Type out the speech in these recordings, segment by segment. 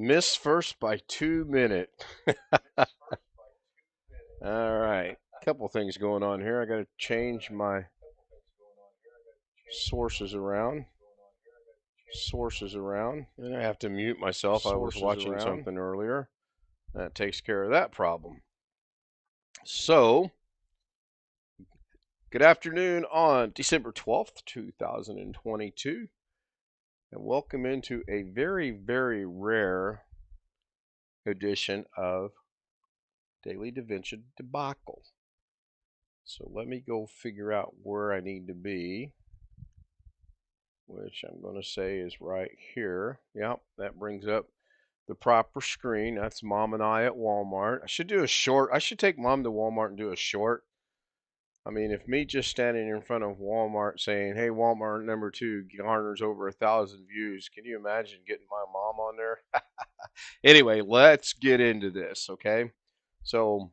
Miss first by 2 minutes. All right. Couple things going on here. I got to change my sources around. And I have to mute myself. I was watching something earlier. That takes care of that problem. So, good afternoon on December 12th, 2022. And welcome into a very, very rare edition of Daily Davinci Debacle. So let me go figure out where I need to be, which I'm going to say is right here. Yep, that brings up the proper screen. That's Mom and I at Walmart. I should do a short. I should take Mom to Walmart and do a short. I mean, if me just standing in front of Walmart saying, hey, Walmart number 2 garners over 1,000 views, can you imagine getting my mom on there? Anyway, let's get into this, okay? So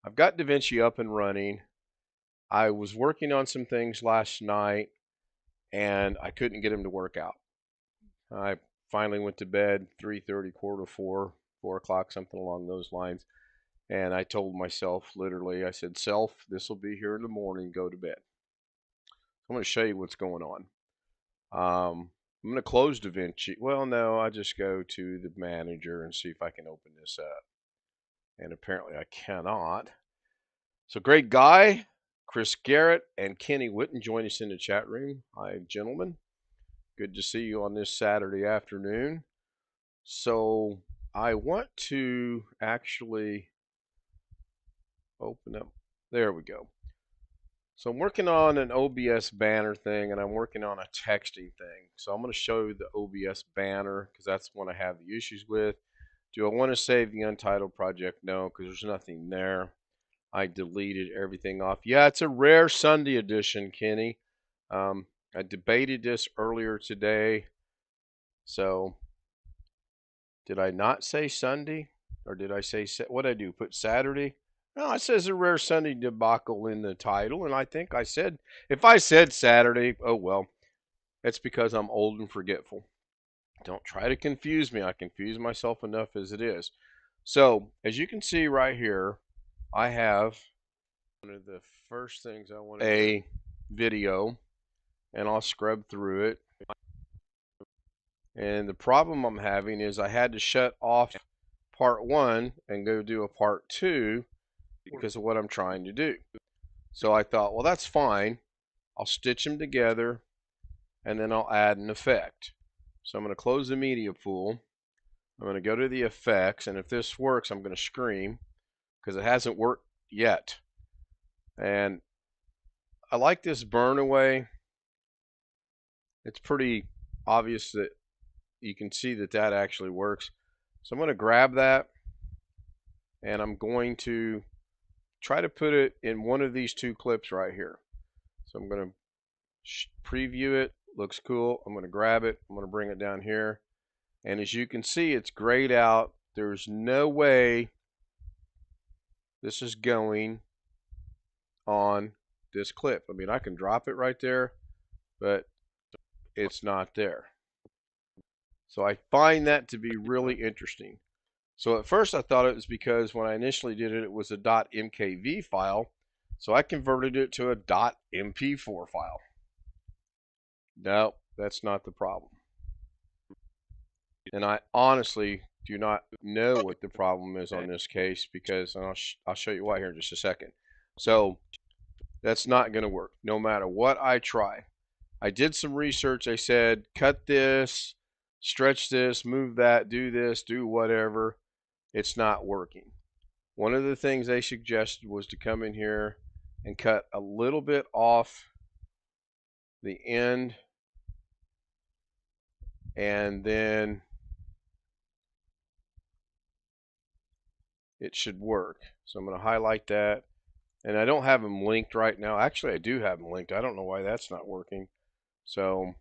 I've got Davinci up and running. I was working on some things last night, and I couldn't get him to work out. I finally went to bed 3:30, quarter to 4, 4 o'clock, something along those lines. And I told myself, literally, I said, self, this will be here in the morning, go to bed. I'm going to show you what's going on. I'm going to close Davinci. Well, no, I just go to the manager and see if I can open this up. And apparently I cannot. So great guy, Chris Garrett and Kenny Witten join us in the chat room. Hi, gentlemen. Good to see you on this Saturday afternoon. So I want to actually open up. There we go. So I'm working on an OBS banner thing, and I'm working on a texting thing. So I'm going to show you the OBS banner because that's one I have the issues with. Do I want to save the Untitled project? No, because there's nothing there. I deleted everything off. Yeah, it's a rare Sunday edition, Kenny. I debated this earlier today. So, did I not say Sunday? Or did I say, what did I do? Put Saturday? No, it says a rare Sunday debacle in the title. And I think I said, if I said Saturday, oh well. It's because I'm old and forgetful. Don't try to confuse me. I confuse myself enough as it is. So, as you can see right here, I have one of the first things I want to do, a video, and I'll scrub through it. And the problem I'm having is I had to shut off part 1 and go do a part 2 because of what I'm trying to do. So I thought, well, that's fine. I'll stitch them together and then I'll add an effect. So I'm going to close the media pool. I'm going to go to the effects, and if this works, I'm going to scream because it hasn't worked yet. And I like this burn away. It's pretty obvious that you can see that that actually works. So I'm going to grab that and I'm going to try to put it in one of these 2 clips right here. So I'm going to preview it. Looks cool. I'm going to grab it. I'm going to bring it down here. And as you can see, it's grayed out. There's no way this is going on this clip. I mean, I can drop it right there, but it's not there. So I find that to be really interesting. So at first I thought it was because when I initially did it, it was a .mkv file. So I converted it to a .mp4 file. No, that's not the problem. And I honestly do not know what the problem is on this case because I'll show you why here in just a second. So that's not going to work no matter what I try. I did some research. I said, cut this, stretch this, move that, do this, do whatever. It's not working. One of the things they suggested was to come in here and cut a little bit off the end, and then it should work. So I'm going to highlight that. And I don't have them linked right now. Actually, I do have them linked. I don't know why that's not working. So,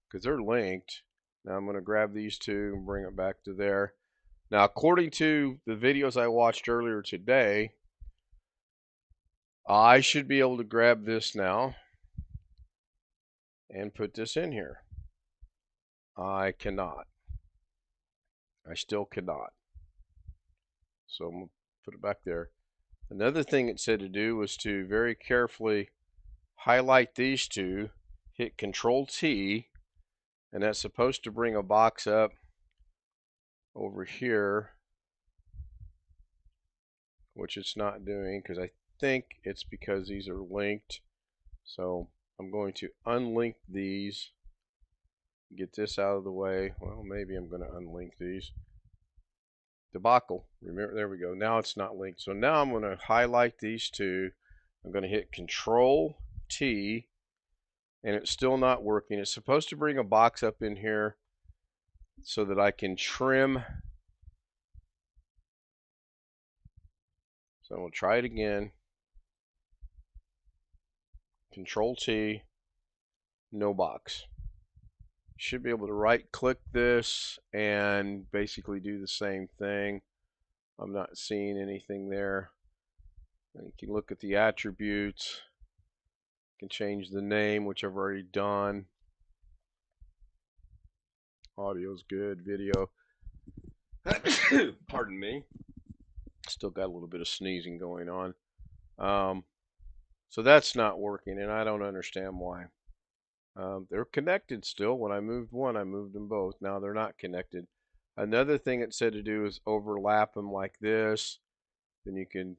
because they're linked. Now I'm going to grab these 2 and bring it back to there. Now, according to the videos I watched earlier today, I should be able to grab this now and put this in here. I cannot. I still cannot. So I'm going to put it back there. Another thing it said to do was to very carefully highlight these two, hit Control T, and that's supposed to bring a box up over here, which it's not doing because I think it's because these are linked. So I'm going to unlink these, get this out of the way. Well, maybe I'm going to unlink these. Debacle. Remember, there we go. Now it's not linked. So now I'm going to highlight these two. I'm going to hit Control T, and it's still not working. It's supposed to bring a box up in here so that I can trim. So we'll try it again. Control T, no box. Should be able to right click this and basically do the same thing. I'm not seeing anything there. And you can look at the attributes. You can change the name, which I've already done. Audio's good, video. Pardon me. Still got a little bit of sneezing going on. So that's not working, and I don't understand why. They're connected still. When I moved one, I moved them both. Now they're not connected. Another thing it said to do is overlap them like this. Then you can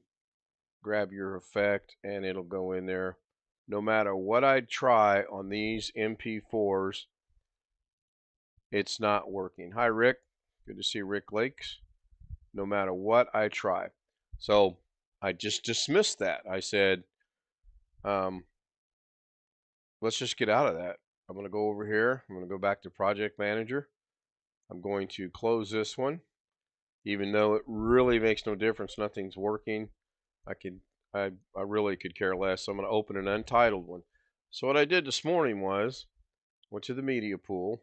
grab your effect and it'll go in there. No matter what I try on these MP4s, it's not working. Hi, Rick. Good to see Rick Lakes. No matter what I try. So I just dismissed that. I said, let's just get out of that. I'm going to go over here. I'm going to go back to Project Manager. I'm going to close this one. Even though it really makes no difference, nothing's working. I really could care less. So I'm going to open an untitled one. So what I did this morning was went to the media pool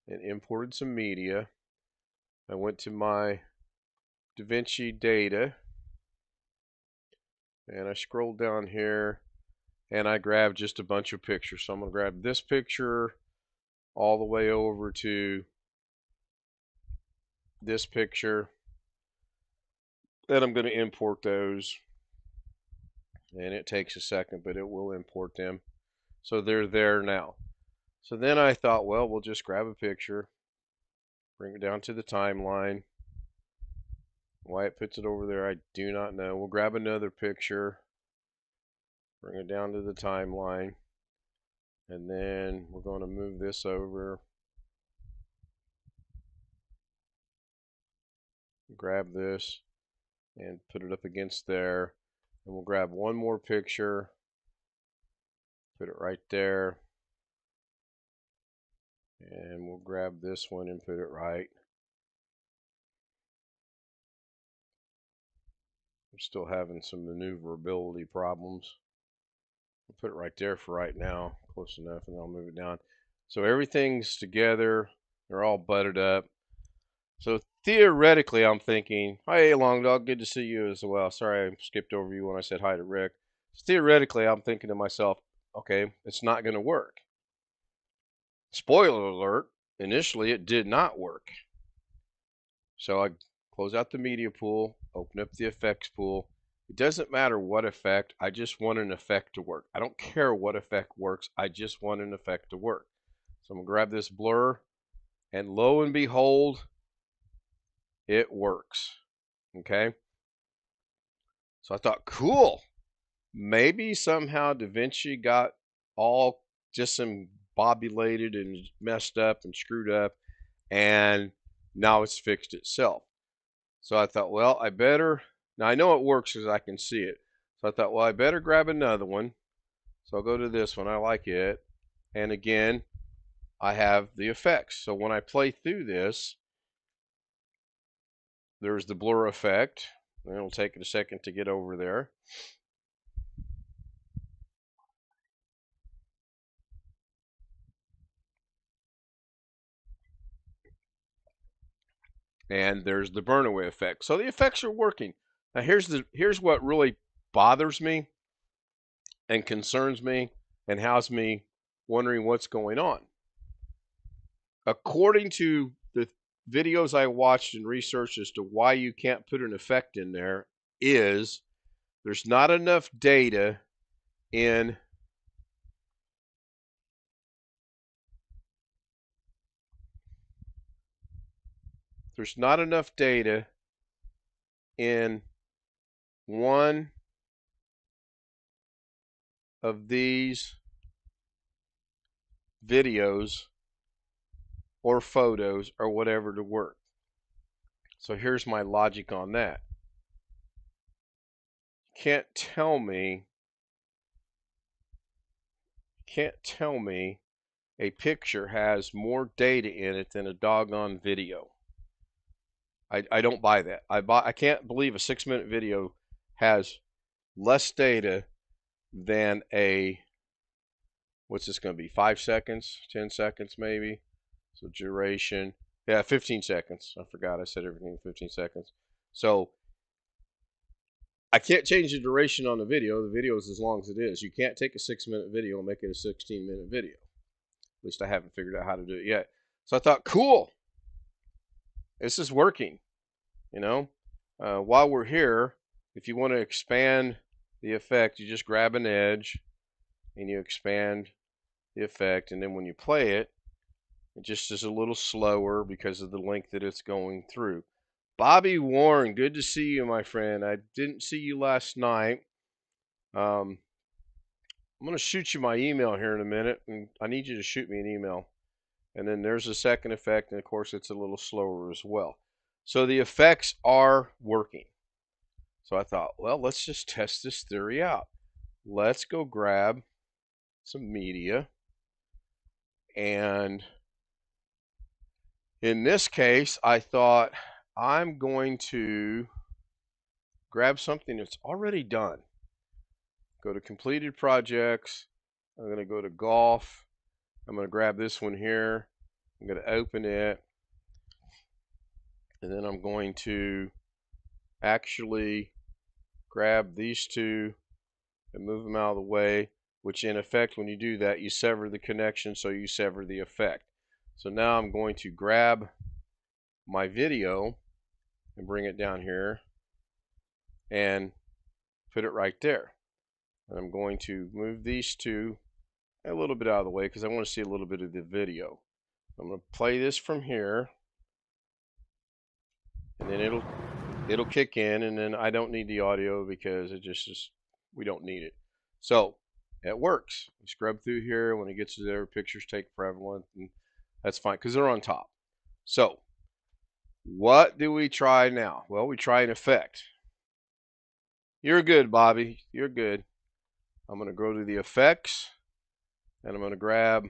and imported some media. I went to my Davinci data and I scrolled down here and I grabbed just a bunch of pictures. So I'm going to grab this picture all the way over to this picture. Then I'm going to import those. And it takes a second, but it will import them. So they're there now. So then I thought, well, we'll just grab a picture, bring it down to the timeline. Why it puts it over there, I do not know. We'll grab another picture, bring it down to the timeline, and then we're going to move this over. Grab this and put it up against there. And we'll grab one more picture, put it right there. And we'll grab this one and put it right. I'm still having some maneuverability problems. I'll put it right there for right now, close enough, and I'll move it down. So everything's together. They're all butted up. So theoretically, I'm thinking, hey, Long Dog, good to see you as well. Sorry I skipped over you when I said hi to Rick. So theoretically, I'm thinking to myself, okay, it's not going to work. Spoiler alert, initially it did not work. So I close out the media pool, open up the effects pool. It doesn't matter what effect, I just want an effect to work. I don't care what effect works, I just want an effect to work. So I'm going to grab this blur, and lo and behold, it works. Okay? So I thought, cool. Maybe somehow Davinci got all just some bobulated and messed up and screwed up, and now it's fixed itself. So I thought, well, I better, now I know it works because I can see it. So I thought, well, I better grab another one. So I'll go to this one, I like it. And again, I have the effects. So when I play through this, there's the blur effect. And it'll take it a second to get over there. And there's the burn away effect. So the effects are working. Now here's what really bothers me and concerns me and has me wondering what's going on. According to videos I watched and researched as to why you can't put an effect in there is there's not enough data in one of these videos or photos or whatever to work. So here's my logic on that. Can't tell me a picture has more data in it than a doggone video. I don't buy that. I can't believe a 6-minute video has less data than a, what's this going to be, 5 seconds, 10 seconds maybe? So duration, yeah, 15 seconds. I forgot I said everything in 15 seconds. So I can't change the duration on the video. The video is as long as it is. You can't take a 6-minute video and make it a 16-minute video. At least I haven't figured out how to do it yet. So I thought, cool, this is working. You know, while we're here, if you want to expand the effect, you just grab an edge and you expand the effect, and then when you play it, it just is a little slower because of the length that it's going through. Bobby Warren, good to see you, my friend. I didn't see you last night. I'm going to shoot you my email here in a minute, and I need you to shoot me an email. And then there's a second effect, and of course it's a little slower as well. So the effects are working. So I thought, well, let's just test this theory out. Let's go grab some media. And in this case, I thought I'm going to grab something that's already done. Go to completed projects. I'm going to go to golf. I'm going to grab this one here. I'm going to open it. And then I'm going to actually grab these two and move them out of the way, which in effect, when you do that, you sever the connection, so you sever the effect. So now I'm going to grab my video and bring it down here and put it right there. And I'm going to move these two a little bit out of the way because I want to see a little bit of the video. I'm going to play this from here, and then it'll kick in, and then I don't need the audio because it just we don't need it. So it works. You scrub through here. When it gets to there, pictures take prevalent, and that's fine because they're on top. So what do we try now? Well, we try an effect. You're good, Bobby. You're good. I'm going to go to the effects, and I'm going to grab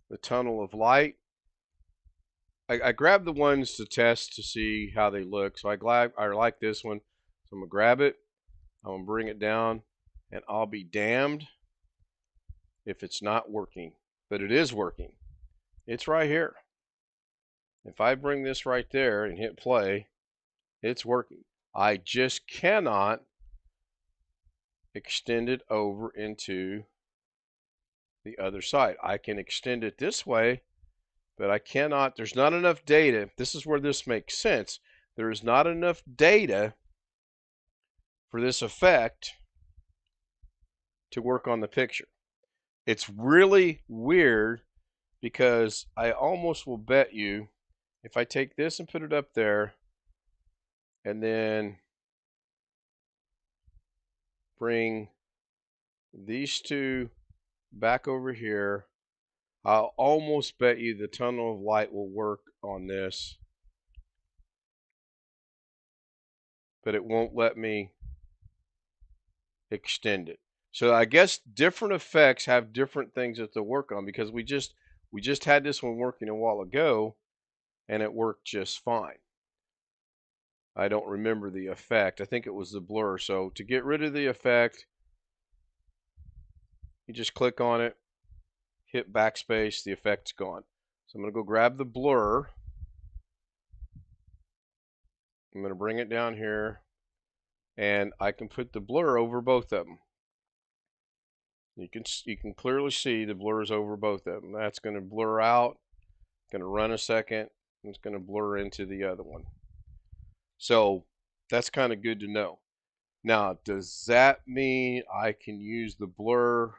the tunnel of light. I grabbed the ones to test to see how they look. So I like this one. So I'm going to grab it. I'm going to bring it down, and I'll be damned if it's not working. But it is working. It's right here. If I bring this right there and hit play, it's working. I just cannot extend it over into the other side. I can extend it this way, but I cannot. There's not enough data. This is where this makes sense. There is not enough data for this effect to work on the picture. It's really weird because I almost will bet you if I take this and put it up there and then bring these two back over here, I'll almost bet you the tunnel of light will work on this, but it won't let me extend it. So I guess different effects have different things that they'll work on, because we just had this one working a while ago and it worked just fine. I don't remember the effect. I think it was the blur. So to get rid of the effect, you just click on it, hit backspace, the effect's gone. So I'm going to go grab the blur. I'm going to bring it down here, and I can put the blur over both of them. You can clearly see the blur is over both of them. That's going to blur out, going to run a second, and it's going to blur into the other one. So that's kind of good to know. Now, does that mean I can use the blur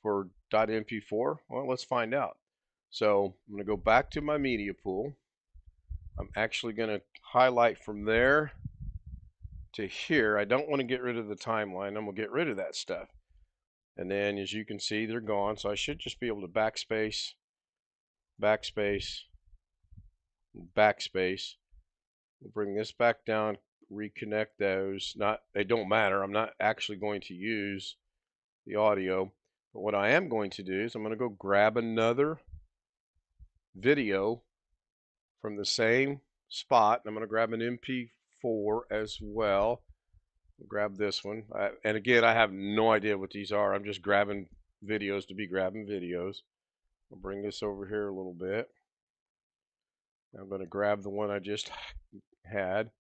for .mp4? Well, let's find out. So I'm going to go back to my media pool. I'm actually going to highlight from there to here. I don't want to get rid of the timeline. I'm going to get rid of that stuff. And then as you can see, they're gone. So I should just be able to backspace, backspace, backspace. We'll bring this back down, reconnect those. They don't matter. I'm not actually going to use the audio. But what I am going to do is I'm going to go grab another video from the same spot. I'm going to grab an MP4 as well. Grab this one. And again, I have no idea what these are. I'm just grabbing videos to be grabbing videos. I'll bring this over here a little bit. I'm going to grab the one I just had,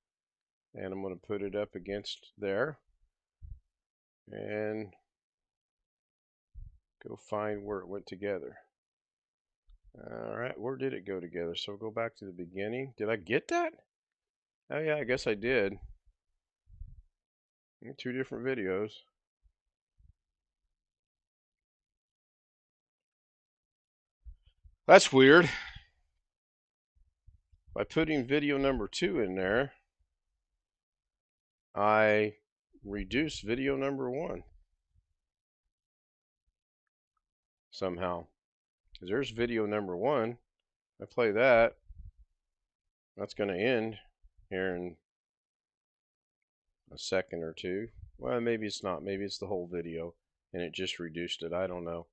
and I'm going to put it up against there. And go find where it went together. Alright, where did it go together? So go back to the beginning. Did I get that? Oh yeah, I guess I did. Two different videos. That's weird. By putting video number 2 in there, I reduce video number 1 somehow. Because there's video number 1. I play that. That's going to end here in a second or two. Well, maybe it's not. Maybe it's the whole video and it just reduced it. I don't know.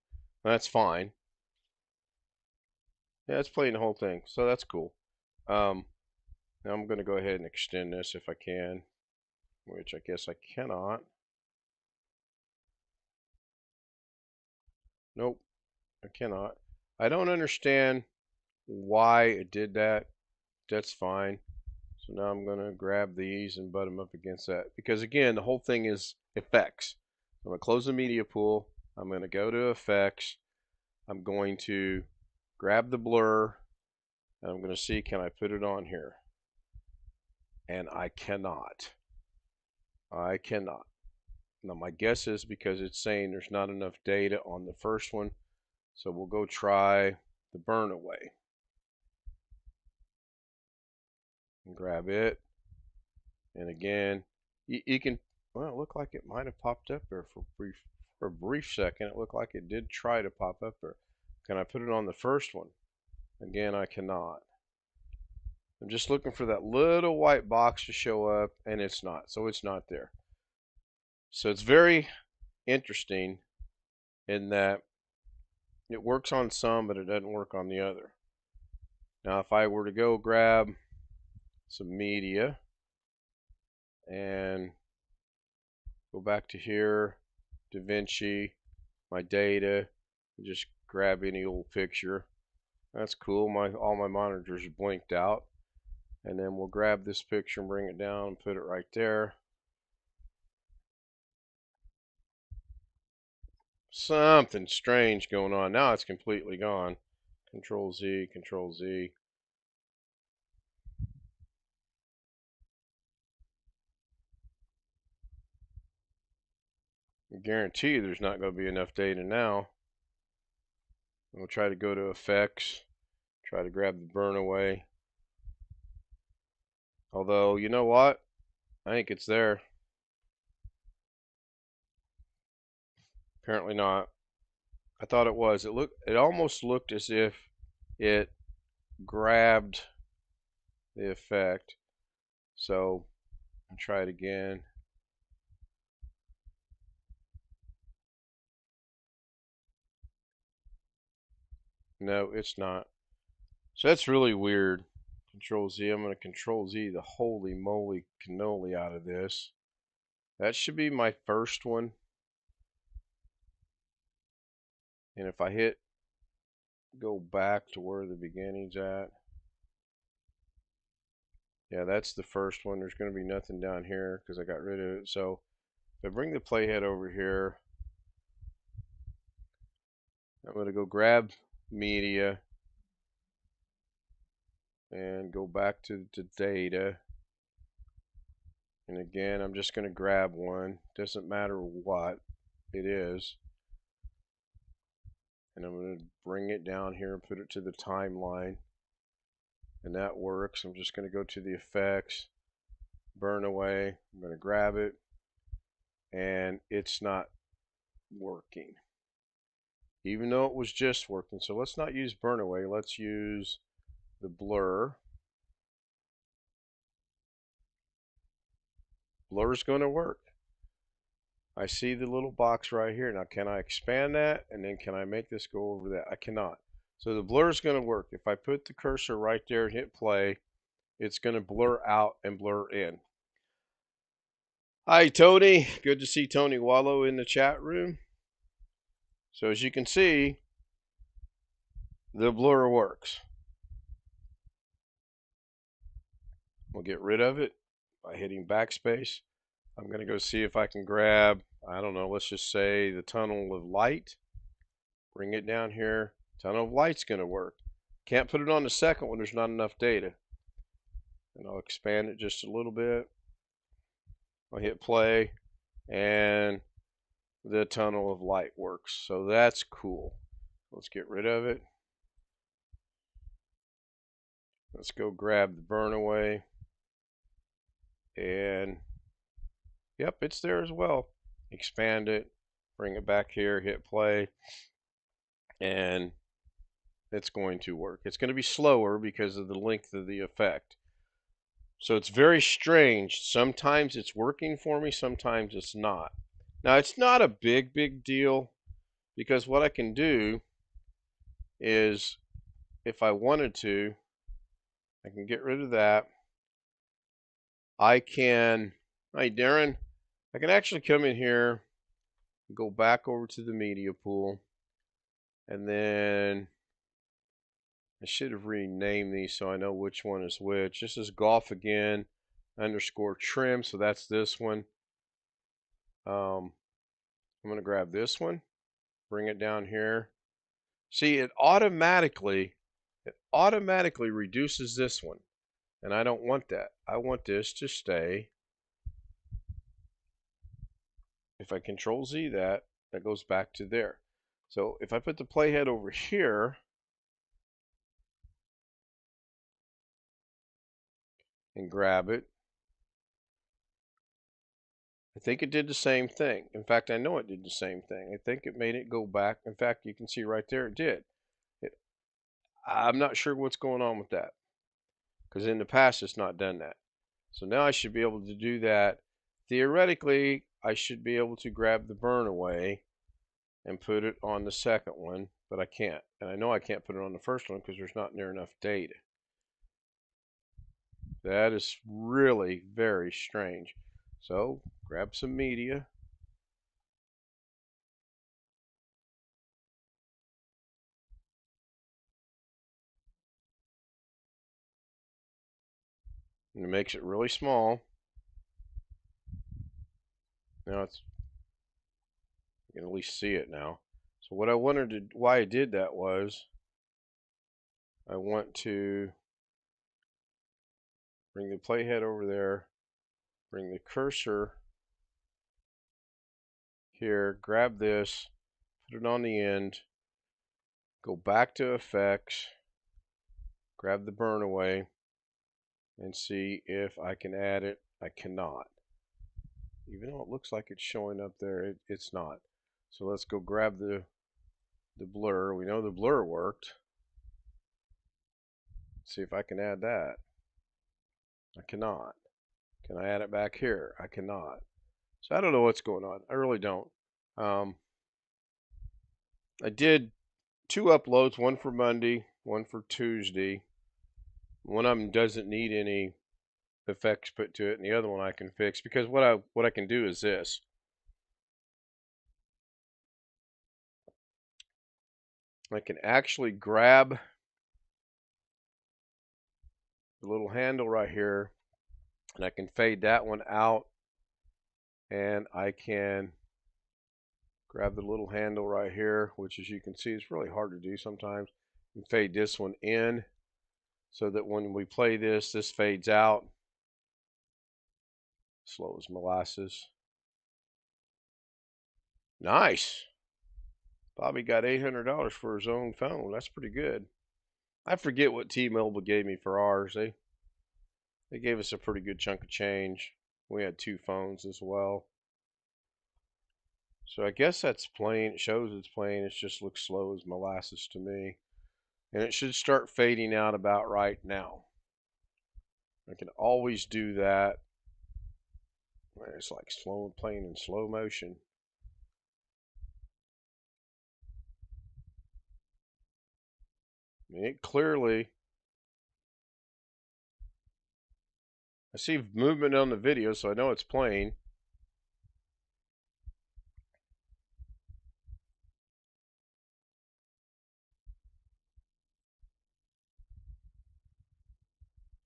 That's fine. Yeah, it's playing the whole thing, so that's cool. Now I'm going to go ahead and extend this if I can, which I guess I cannot. Nope, I cannot. I don't understand why it did that. That's fine. So now I'm going to grab these and butt them up against that. Because again, the whole thing is effects. I'm going to close the media pool. I'm going to go to effects. I'm going to grab the blur. And I'm going to see, can I put it on here? And I cannot. I cannot. Now my guess is because it's saying there's not enough data on the first one. So we'll go try the burn away. And grab it. And again, you can, well, it looked like it might have popped up there for a brief second. It looked like it did try to pop up there. Can I put it on the first one? Again, I cannot. I'm just looking for that little white box to show up, and it's not. So it's not there. So it's very interesting in that it works on some, but it doesn't work on the other. Now, if I were to go grab some media and go back to here, Davinci, my data, and just grab any old picture. That's cool. All my monitors are blinked out. And then we'll grab this picture and bring it down and put it right there. Something strange going on. Now it's completely gone. Control Z, Control Z. I guarantee you there's not going to be enough data now. We'll try to go to effects, try to grab the burn away. Although, you know what? I think it's there. Apparently not. I thought it was. It almost looked as if it grabbed the effect. So I'll try it again. No, it's not. So that's really weird. Control Z. I'm going to Control Z the holy moly cannoli out of this. That should be my first one. And if I hit go back to where the beginning's at. Yeah, that's the first one. There's going to be nothing down here because I got rid of it. So if I bring the playhead over here, I'm going to go grab media. and go back to data. And again, I'm just going to grab one. Doesn't matter what it is. And I'm going to bring it down here and put it to the timeline. And that works. I'm just going to go to the effects, burn away. I'm going to grab it. And it's not working, even though it was just working. So let's not use burn away. Let's use the blur. Blur's going to work. I see the little box right here. Now, can I expand that? And then can I make this go over that? I cannot. So the blur is going to work. If I put the cursor right there and hit play, it's going to blur out and blur in. Hi, Tony. Good to see Tony Wallow in the chat room. So as you can see, the blur works. We'll get rid of it by hitting backspace. I'm going to go see if I can grab, I don't know, let's just say the tunnel of light. Bring it down here. Tunnel of light's going to work. Can't put it on the second one, there's not enough data. And I'll expand it just a little bit. I'll hit play, and the tunnel of light works. So that's cool. Let's get rid of it. Let's go grab the burn away. And yep, it's there as well. Expand it, bring it back here, hit play, and it's going to work. It's going to be slower because of the length of the effect. So it's very strange. Sometimes it's working for me, sometimes it's not. Now, it's not a big deal, because what I can do is, if I wanted to, I can get rid of that. I can, hi Darren, I can actually come in here, go back over to the media pool, and then I should have renamed these so I know which one is which. This is golf again underscore trim, so that's this one. I'm going to grab this one, bring it down here. See, it automatically reduces this one, and I don't want that. I want this to stay. If I control Z that goes back to there. So if I put the playhead over here and grab it, I think it did the same thing. In fact, I know it did the same thing. I think it made it go back. In fact, you can see right there it did. I'm not sure what's going on with that, because in the past it's not done that. So now I should be able to do that. Theoretically, I should be able to grab the burn away and put it on the second one, but I can't. And I know I can't put it on the first one because there's not near enough data. That is really very strange. So grab some media. And it makes it really small. Now it's, you can at least see it now. So what I wanted to, why I did that was, I want to bring the playhead over there, bring the cursor here, grab this, put it on the end, go back to effects, grab the burn away, and see if I can add it. I cannot. Even though it looks like it's showing up there, it's not. So let's go grab the blur. We know the blur worked. See if I can add that. I cannot. Can I add it back here? I cannot. So I don't know what's going on. I really don't. I did 2 uploads, one for Monday, one for Tuesday. One of them doesn't need any effects put to it, and the other one I can fix, because what I can do is this. I can actually grab the little handle right here, and I can fade that one out, and I can grab the little handle right here, which, as you can see, is really hard to do sometimes, and fade this one in. so that when we play this, this fades out. Slow as molasses. Nice. Bobby got $800 for his own phone. That's pretty good. I forget what T-Mobile gave me for ours. They gave us a pretty good chunk of change. We had 2 phones as well. So I guess that's playing. It shows it's playing. It just looks slow as molasses to me. And it should start fading out about right now. I can always do that. It's like playing in slow motion. I mean, it clearly, I see movement on the video, so I know it's playing.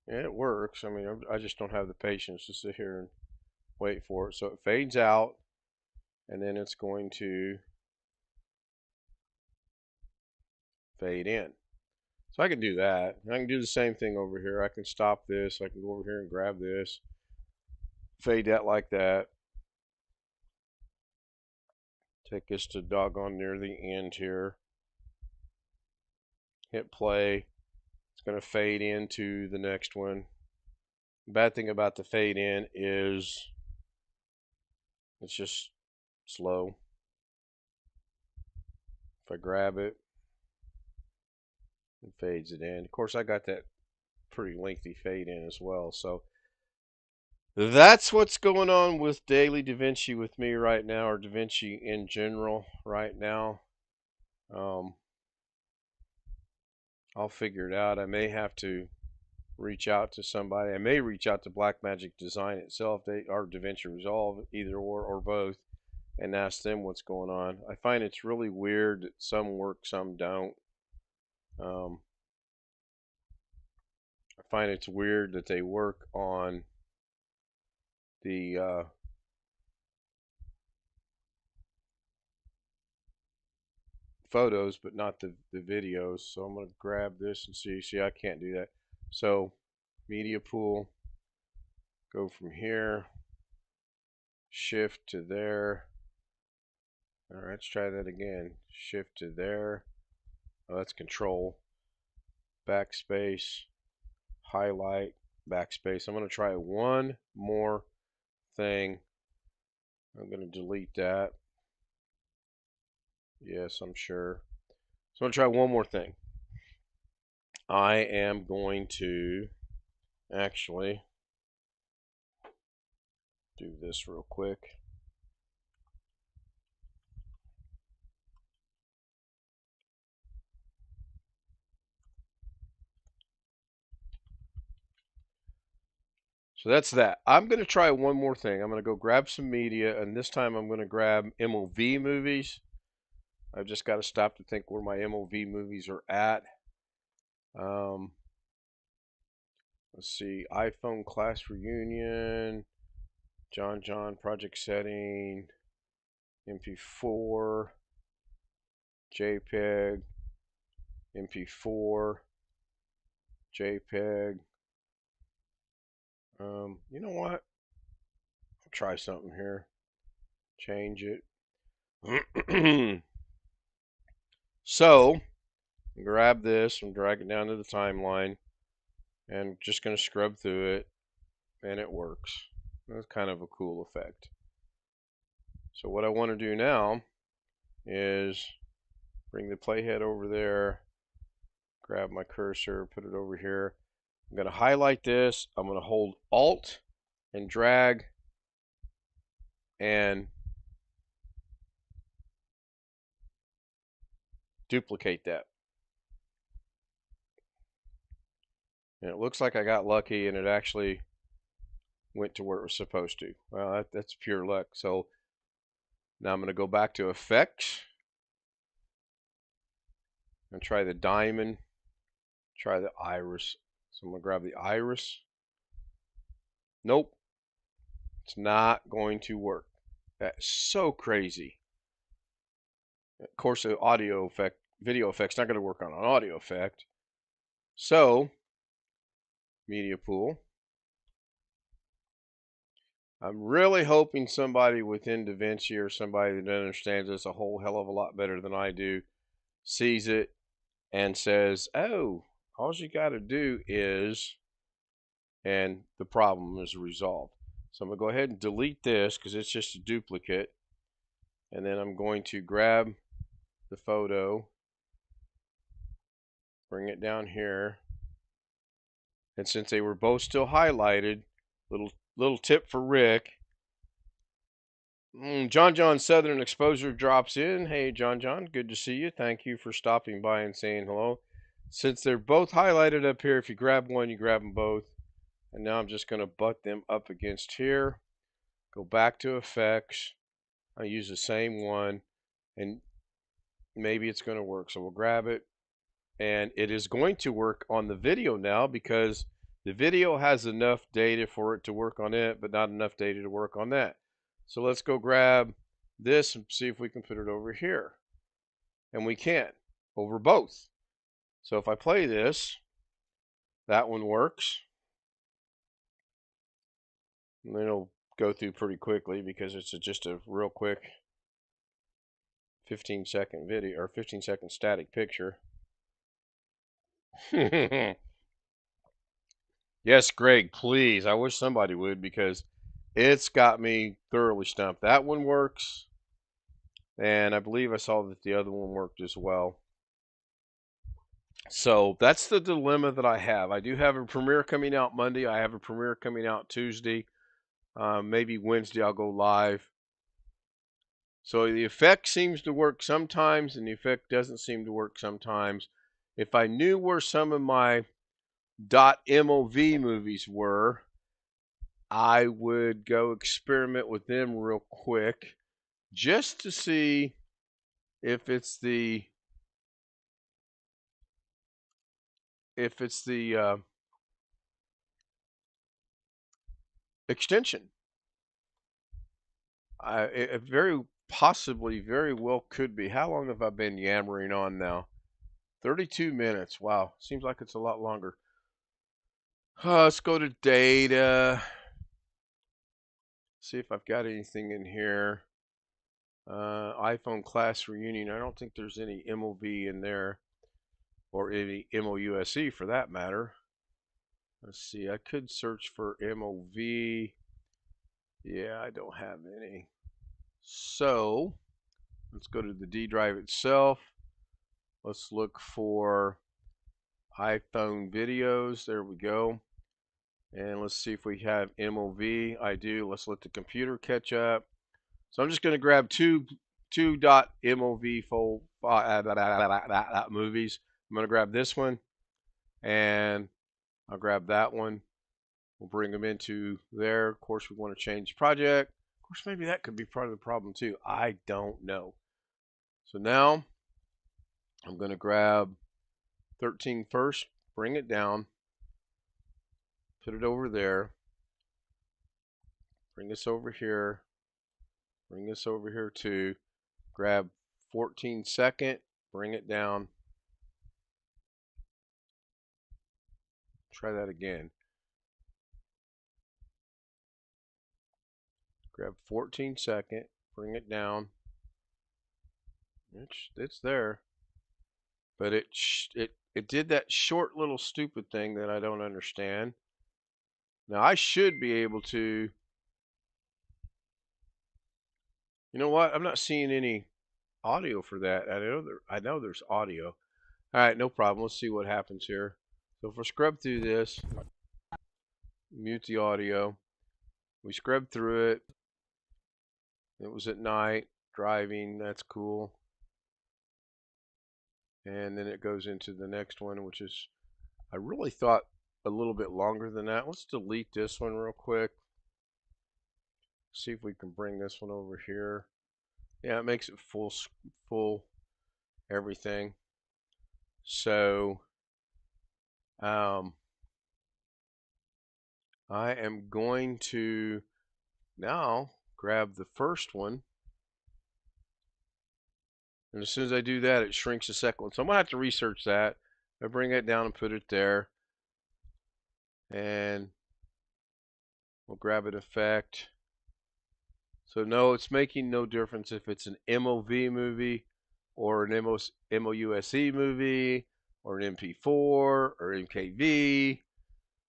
And it works. I mean, I just don't have the patience to sit here and wait for it. So it fades out, and then it's going to fade in. So I can do that. I can do the same thing over here. I can stop this. I can go over here and grab this. Fade that like that. Take this to doggone near the end here. Hit play. It's going to fade into the next one. The bad thing about the fade in is it's just slow. If I grab it, it fades it in. Of course, I got that pretty lengthy fade in as well. So that's what's going on with Daily Davinci with me right now, or Davinci in general right now. I'll figure it out. I may have to reach out to somebody. I may reach out to Blackmagic Design itself, or DaVinci Resolve, either or both, and ask them what's going on. I find it's really weird that some work, some don't. I find it's weird that they work on the photos but not the videos. So I'm going to grab this and see I can't do that. So media pool, go from here, shift to there. All right, let's try that again. Shift to there. Oh, that's control. Backspace, highlight, backspace. I'm going to try one more thing. I'm going to delete that. Yes, I'm sure. So I'm going to try one more thing. I am going to actually do this real quick. So that's that. I'm going to try one more thing. I'm going to go grab some media, and this time I'm going to grab MOV movies. I've just got to stop to think where my MOV movies are at. Let's see, iPhone class reunion, John project setting, MP4, JPEG, MP4, JPEG. You know what? I'll try something here. Change it. So, grab this and drag it down to the timeline, and just going to scrub through it, and it works. That's kind of a cool effect. So what I want to do now is bring the playhead over there, grab my cursor, put it over here. I'm going to highlight this. I'm going to hold Alt and drag and duplicate that. And it looks like I got lucky and it actually went to where it was supposed to. Well, that's pure luck. So now I'm going to go back to Effects and try the diamond, try the iris. So I'm going to grab the iris. Nope. It's not going to work. That's so crazy. Of course, the audio effect, video effect's not going to work on an audio effect. So media pool. I'm really hoping somebody within Davinci or somebody that understands this a whole hell of a lot better than I do sees it and says, oh, all you got to do is, and the problem is resolved. So I'm going to go ahead and delete this because it's just a duplicate. And then I'm going to grab the photo, bring it down here. And since they were both still highlighted, little tip for Rick. John Southern Exposure drops in. Hey, John, good to see you. Thank you for stopping by and saying hello. Since they're both highlighted up here, if you grab one, you grab them both. And now I'm just going to butt them up against here. Go back to effects. I use the same one, and maybe it's going to work. So we'll grab it, and it is going to work on the video now because the video has enough data for it to work on it, but not enough data to work on that. So let's go grab this and see if we can put it over here. And we can, over both. So if I play this, that one works. And then it'll go through pretty quickly because it's just a real quick 15-second video or 15-second static picture. Yes, Greg, please. I wish somebody would because it's got me thoroughly stumped. That one works, and I believe I saw that the other one worked as well. So that's the dilemma that I have. I do have a premiere coming out Monday. I have a premiere coming out Tuesday. Maybe Wednesday I'll go live. So the effect seems to work sometimes, and the effect doesn't seem to work sometimes. If I knew where some of my .mov movies were, I would go experiment with them real quick just to see if it's the extension. It very possibly, very well could be. How long have I been yammering on now? 32 minutes. Wow, seems like it's a lot longer. Let's go to data. See if I've got anything in here. iPhone class reunion. I don't think there's any MOV in there, or any MOUSE for that matter. Let's see. I could search for MOV. Yeah, I don't have any. So let's go to the D drive itself. Let's look for iPhone videos. There we go. And let's see if we have MOV. I do. Let's let the computer catch up. So I'm just going to grab two .mov movies. I'm going to grab this one, and I'll grab that one. We'll bring them into there. Of course, we want to change project. Of course, maybe that could be part of the problem too. I don't know. So now I'm going to grab 13 first, bring it down, put it over there, bring this over here, bring this over here too, grab 14 second, bring it down, try that again. Grab 14 second, bring it down. It's there, but it did that short little stupid thing that I don't understand. Now I should be able to. You know what? I'm not seeing any audio for that. I know there's audio. All right, no problem. Let's see what happens here. So if we scrub through this, mute the audio. We scrubbed through it. It was at night, driving. That's cool. And then it goes into the next one, which is, I really thought a little bit longer than that. Let's delete this one real quick. See if we can bring this one over here. Yeah, it makes it full everything. So I am going to now grab the first one, and as soon as I do that, it shrinks the second one. So I'm gonna have to research that. I bring it down and put it there. And we'll grab an effect. So no, it's making no difference if it's an MOV movie or an MOUSE movie or an MP4 or MKV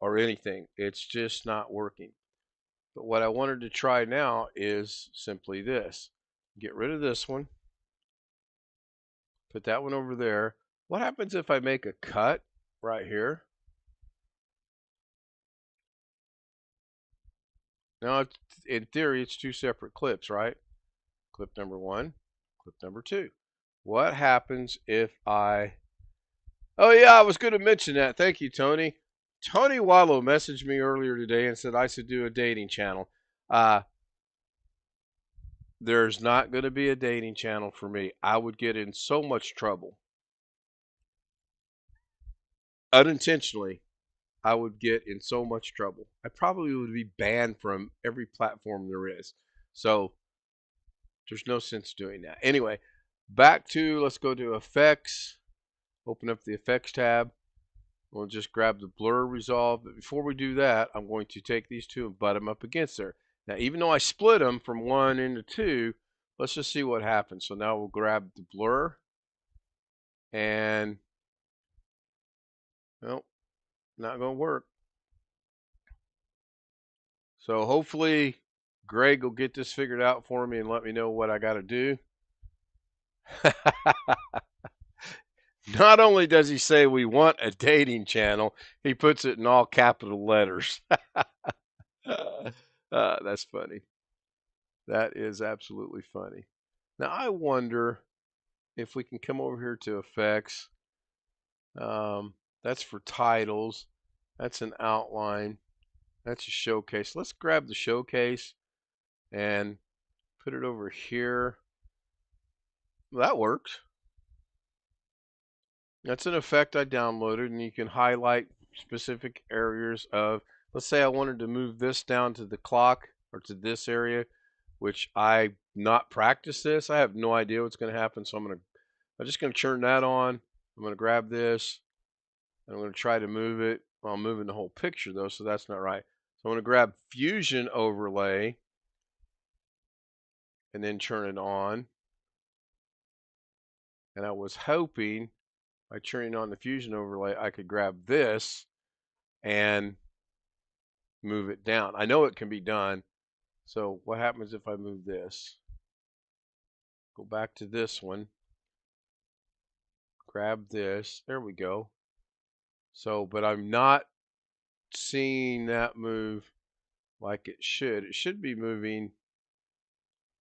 or anything. It's just not working. But what I wanted to try now is simply this. Get rid of this one. Put that one over there. What happens if I make a cut right here? Now, in theory, it's two separate clips, right? Clip number one, clip number two. What happens if I... Oh, yeah, I was going to mention that. Thank you, Tony. Tony Wallow messaged me earlier today and said I should do a dating channel. There's not going to be a dating channel for me. I would get in so much trouble. Unintentionally, I would get in so much trouble. I probably would be banned from every platform there is. So there's no sense doing that. Anyway, back to, let's go to effects. Open up the effects tab. We'll just grab the blur resolve. But before we do that, I'm going to take these two and butt them up against there. Now, even though I split them from 1 into 2, let's just see what happens. So now we'll grab the blur. And, nope, not going to work. So hopefully Greg will get this figured out for me and let me know what I got to do. Not only does he say we want a dating channel, he puts it in all capital letters. That's funny. That is absolutely funny. Now I wonder if we can come over here to effects. That's for titles. That's an outline. That's a showcase. Let's grab the showcase and put it over here. Well, that works. That's an effect I downloaded, and you can highlight specific areas of, let's say I wanted to move this down to the clock or to this area, which I not practice this. I have no idea what's going to happen, so I'm just going to turn that on. I'm going to grab this, and I'm going to try to move it. Well, I'm moving the whole picture though, so that's not right. So I'm going to grab Fusion Overlay and then turn it on. And I was hoping by turning on the Fusion Overlay, I could grab this and move it down. I know it can be done. So what happens if I move this? Go back to this one. Grab this. There we go. So, but I'm not seeing that move like it should. It should be moving.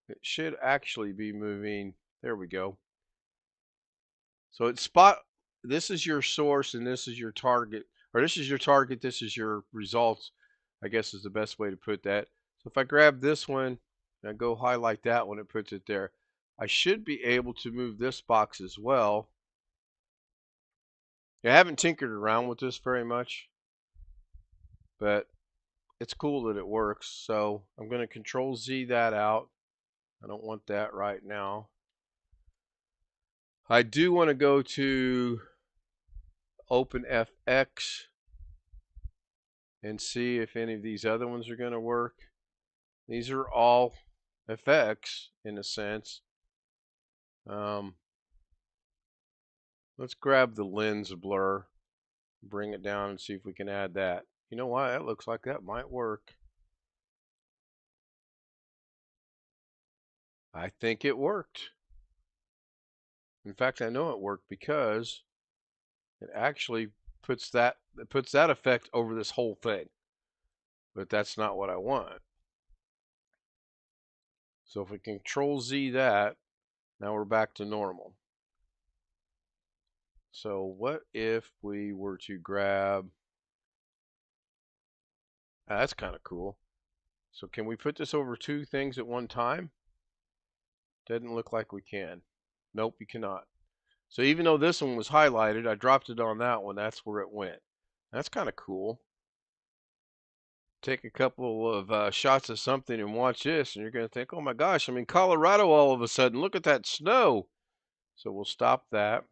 It should actually be moving. There we go. So it's this is your source and this is your target, or this is your target, this is your results, I guess is the best way to put that. So if I grab this one and I go highlight that one, it puts it there. I should be able to move this box as well. I haven't tinkered around with this very much, but it's cool that it works. So I'm going to Control Z that out. I don't want that right now. I do want to go to OpenFX and see if any of these other ones are going to work. These are all effects in a sense. Let's grab the lens blur, bring it down and see if we can add that. You know what? That looks like that might work. I think it worked. In fact, I know it worked because it actually puts that effect over this whole thing. But that's not what I want. So if we Control Z that, now we're back to normal. So what if we were to grab, that's kind of cool. So can we put this over two things at one time? Doesn't look like we can. Nope, you cannot. So even though this one was highlighted, I dropped it on that one. That's where it went. That's kind of cool. Take a couple of shots of something and watch this, and you're going to think, oh my gosh, I'm in Colorado all of a sudden. Look at that snow. So we'll stop that.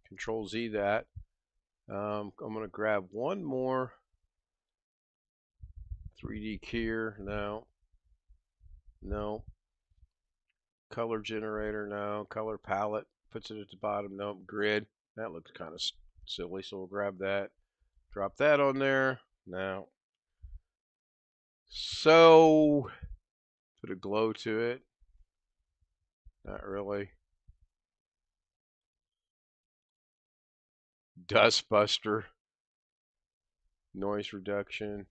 Control Z that. I'm going to grab one more 3D keyer, no. No. Color generator, no. Color palette, puts it at the bottom, nope. Grid, that looks kind of silly, so we'll grab that. Drop that on there, no. So, put a glow to it. Not really. Dust buster. Noise reduction.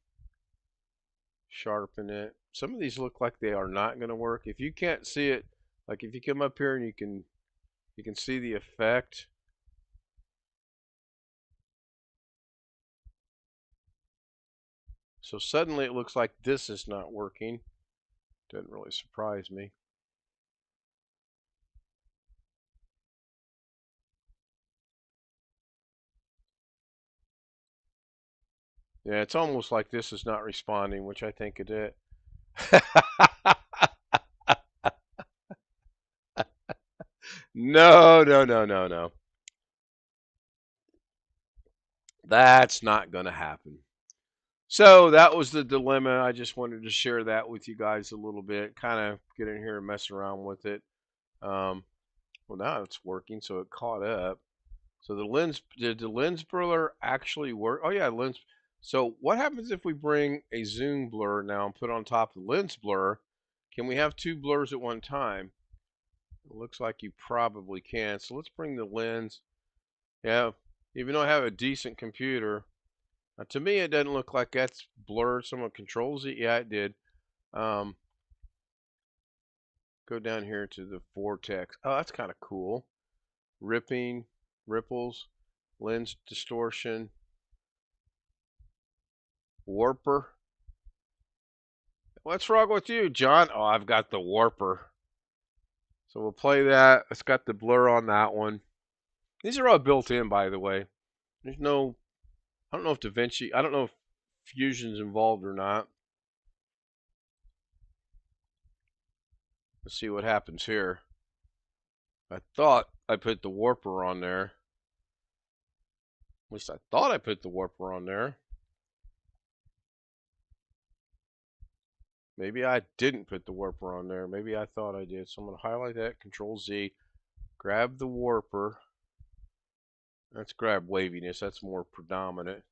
Sharpen it. Some of these look like they are not going to work. If you can't see it, like if you come up here and you can see the effect. So suddenly it looks like this is not working. Doesn't really surprise me. Yeah, it's almost like this is not responding, which I think it is. No, no, no, no, no. That's not going to happen. So that was the dilemma. I just wanted to share that with you guys a little bit, kind of get in here and mess around with it. Well, now it's working, so it caught up. So did the lens blur actually work? Oh yeah, lens. So what happens if we bring a zoom blur now and put on top of the lens blur? Can we have two blurs at one time? It looks like you probably can. So let's bring the lens. Yeah, even though I have a decent computer, to me it doesn't look like that's blurred. Someone controls it. Yeah, it did. Go down here to the vortex. Oh, that's kind of cool. Ripping, ripples, lens distortion, warper. What's wrong with you, John? Oh, I've got the warper. So we'll play that. It's got the blur on that one. These are all built in, by the way. There's no, I don't know if Davinci, I don't know if Fusion's involved or not. Let's see what happens here. I thought I put the warper on there. At least I thought I put the warper on there. Maybe I didn't put the warper on there. Maybe I thought I did. So I'm going to highlight that, Control Z, grab the warper. Let's grab waviness. That's more predominant.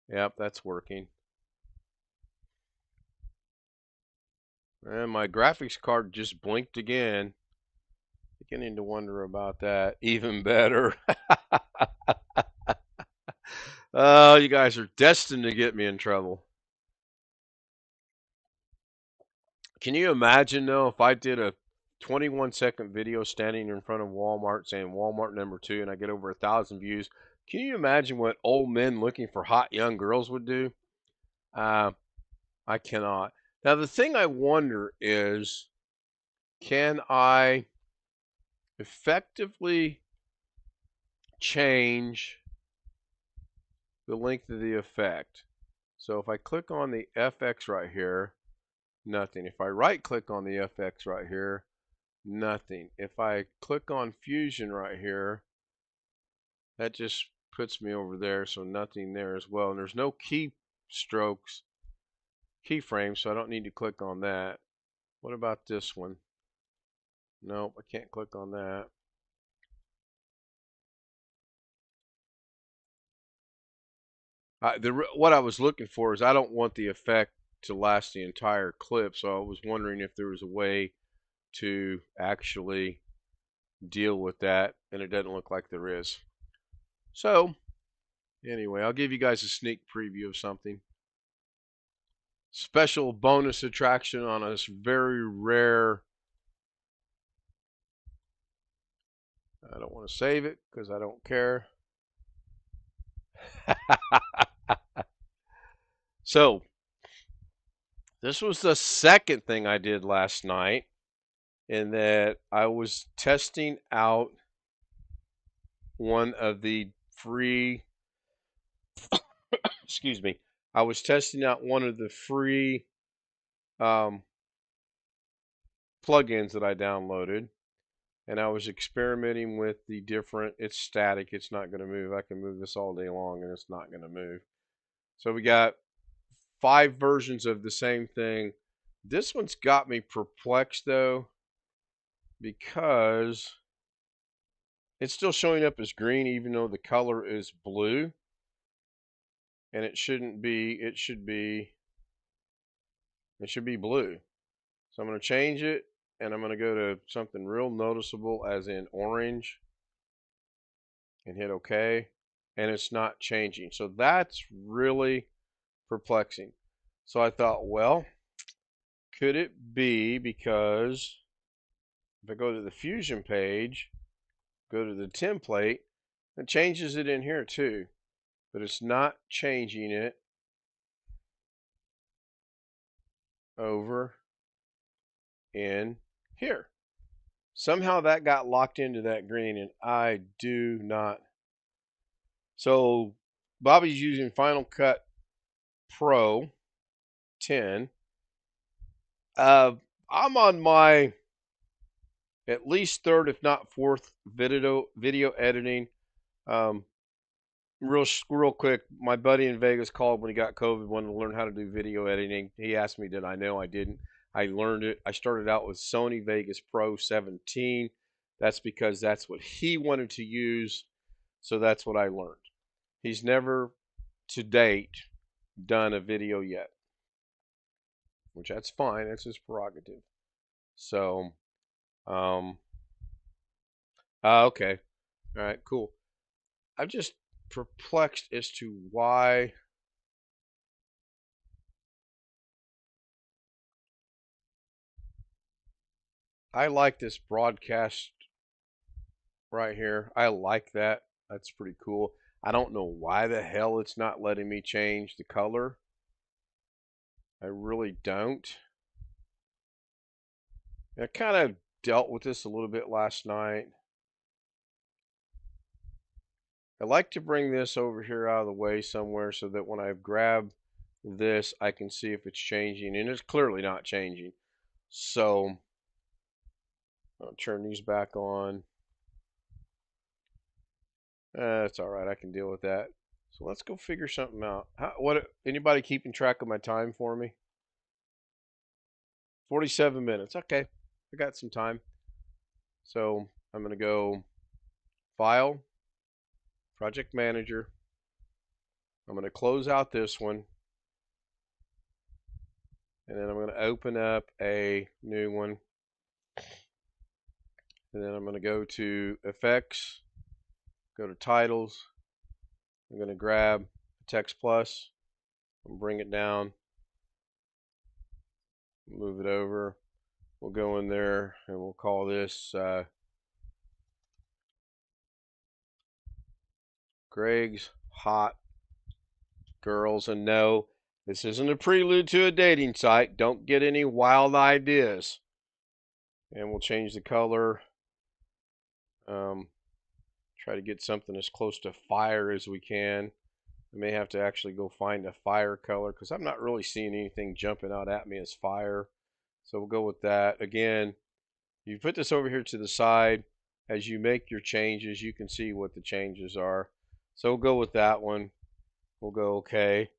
Yep, that's working. And my graphics card just blinked again. Beginning to wonder about that. Even better. Oh, you guys are destined to get me in trouble. Can you imagine, though, if I did a 21-second video standing in front of Walmart saying Walmart #2 and I get over 1,000 views? Can you imagine what old men looking for hot young girls would do? I cannot. Now, the thing I wonder is, can I effectively change the length of the effect? So if I click on the FX right here, nothing. If I right click on the FX right here, nothing. If I click on Fusion right here, that just puts me over there, so nothing there as well. And there's no keystrokes, keyframes, so I don't need to click on that. What about this one? Nope, I can't click on that. What I was looking for is I don't want the effect to last the entire clip, so I was wondering if there was a way to actually deal with that, and it doesn't look like there is. So, anyway, I'll give you guys a sneak preview of something. Special bonus attraction on a very rare. I don't want to save it because I don't care. So, this was the second thing I did last night, in that I was testing out one of the free, excuse me, I was testing out one of the free plugins that I downloaded, and I was experimenting with the different, it's static, it's not going to move. I can move this all day long and it's not going to move. So we got 5 versions of the same thing. This one's got me perplexed though, because it's still showing up as green even though the color is blue. And it shouldn't be, it should be blue. So I'm going to change it, and I'm going to go to something real noticeable as in orange and hit OK, and it's not changing. So that's really perplexing. So I thought, well, could it be because if I go to the Fusion page, go to the template, it changes it in here too, but it's not changing it over in here. Somehow that got locked into that green, and I do not. So Bobby's using Final Cut Pro 10. I'm on my at least third, if not fourth, video editing. Real quick, my buddy in Vegas called when he got COVID, wanted to learn how to do video editing. He asked me, did I know? I didn't. I learned it. I started out with Sony Vegas Pro 17. That's because that's what he wanted to use, so that's what I learned. He's never, to date, done a video yet, which that's fine. That's his prerogative. So, okay. All right, cool. I'm just perplexed as to why I like this broadcast right here. I like that. That's pretty cool. I don't know why the hell it's not letting me change the color. I really don't. I kind of dealt with this a little bit last night. I like to bring this over here out of the way somewhere so that when I grab this, I can see if it's changing, and it's clearly not changing. So I'll turn these back on. That's all right. I can deal with that. So let's go figure something out. Anybody keeping track of my time for me? 47 minutes. Okay, I got some time. So I'm going to go File, Project Manager. I'm going to close out this one. And then I'm going to open up a new one. And then I'm going to go to Effects, go to Titles. I'm going to grab Text Plus and bring it down. Move it over. We'll go in there and we'll call this Greg's Hot Girls. And no, this isn't a prelude to a dating site. Don't get any wild ideas. And we'll change the color. Try to get something as close to fire as we can. I may have to actually go find a fire color because I'm not really seeing anything jumping out at me as fire. So we'll go with that. Again, you put this over here to the side. As you make your changes, you can see what the changes are. So we'll go with that one. We'll go okay.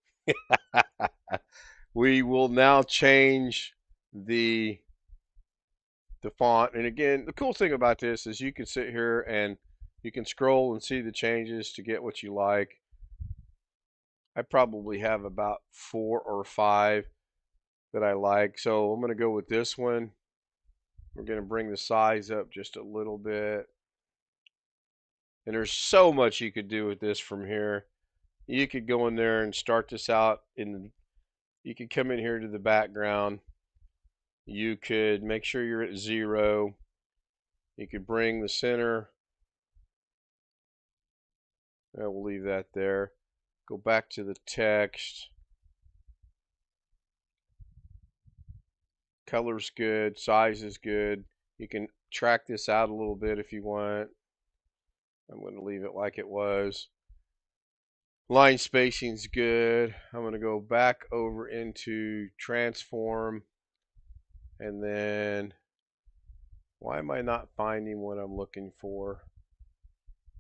We will now change the font. And again, the cool thing about this is you can sit here and you can scroll and see the changes to get what you like. I probably have about 4 or 5 that I like. So I'm going to go with this one. We're going to bring the size up just a little bit. And there's so much you could do with this from here. You could go in there and start this out you could come in here to the background. You could make sure you're at 0. You could bring the center. We'll leave that there. Go back to the text. Color's good. Size is good. You can track this out a little bit if you want. I'm going to leave it like it was. Line spacing's good. I'm going to go back over into transform. And then, why am I not finding what I'm looking for?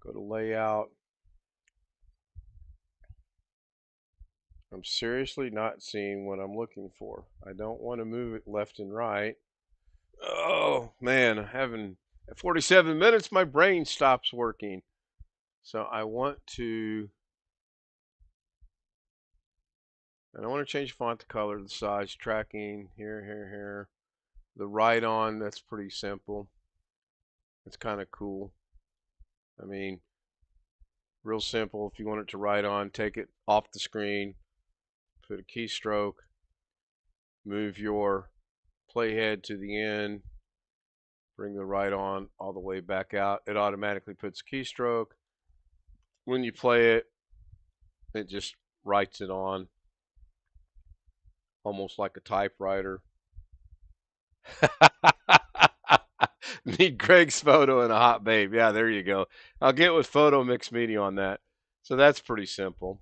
Go to layout. I'm seriously not seeing what I'm looking for. I don't want to move it left and right. Oh man, at 47 minutes my brain stops working. So I want to change font, the color, the size, tracking, here. The write on, that's pretty simple. It's kind of cool. I mean, real simple. If you want it to write on, take it off the screen, put a keystroke, move your playhead to the end, bring the write on all the way back out. It automatically puts keystroke. When you play it, it just writes it on, almost like a typewriter. Need Greg's photo and a hot babe. Yeah, there you go. I'll get with Photo Mix Media on that. So that's pretty simple.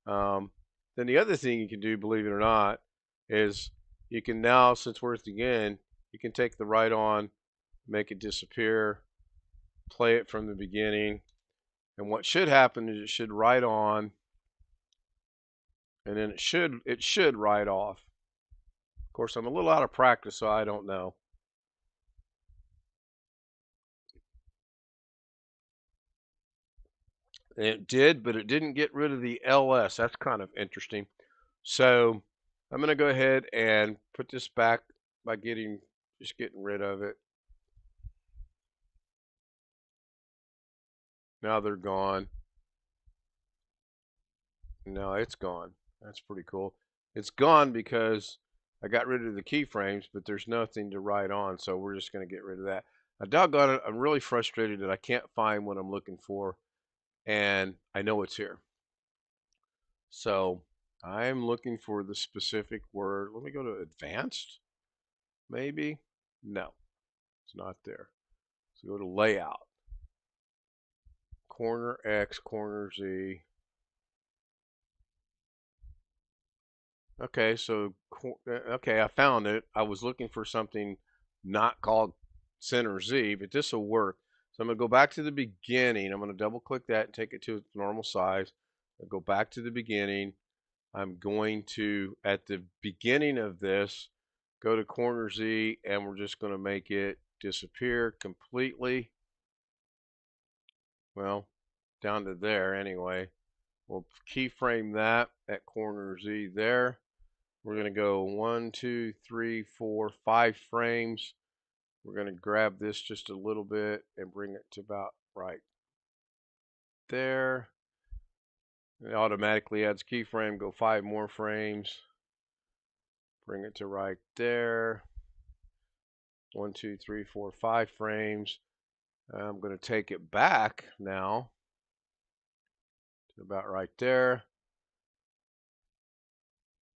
Um, then the other thing you can do, believe it or not, is you can now, since we're at the end, you can take the write on, make it disappear, play it from the beginning, and what should happen is it should write on, and then it should write off. Of course, I'm a little out of practice, so I don't know. It did, but it didn't get rid of the LS. That's kind of interesting. So I'm going to go ahead and put this back by just getting rid of it. Now they're gone. No, it's gone. That's pretty cool. It's gone because I got rid of the keyframes, but there's nothing to write on, so we're just going to get rid of that. Doggone it, I'm really frustrated that I can't find what I'm looking for, and I know it's here. So I'm looking for the specific word. Let me go to advanced, maybe? No, it's not there. So go to layout, corner X, corner Z. Okay, so okay, I found it. I was looking for something not called center Z, but this will work. So I'm going to go back to the beginning. I'm going to double click that and take it to its normal size. I'll go back to the beginning. I'm going to, at the beginning of this, go to corner Z, and we're just going to make it disappear completely. Well, down to there anyway. We'll keyframe that at corner Z there. We're going to go 1, 2, 3, 4, 5 frames. We're going to grab this just a little bit and bring it to about right there. It automatically adds keyframe. Go 5 more frames. Bring it to right there. 1, 2, 3, 4, 5 frames. I'm going to take it back now to about right there.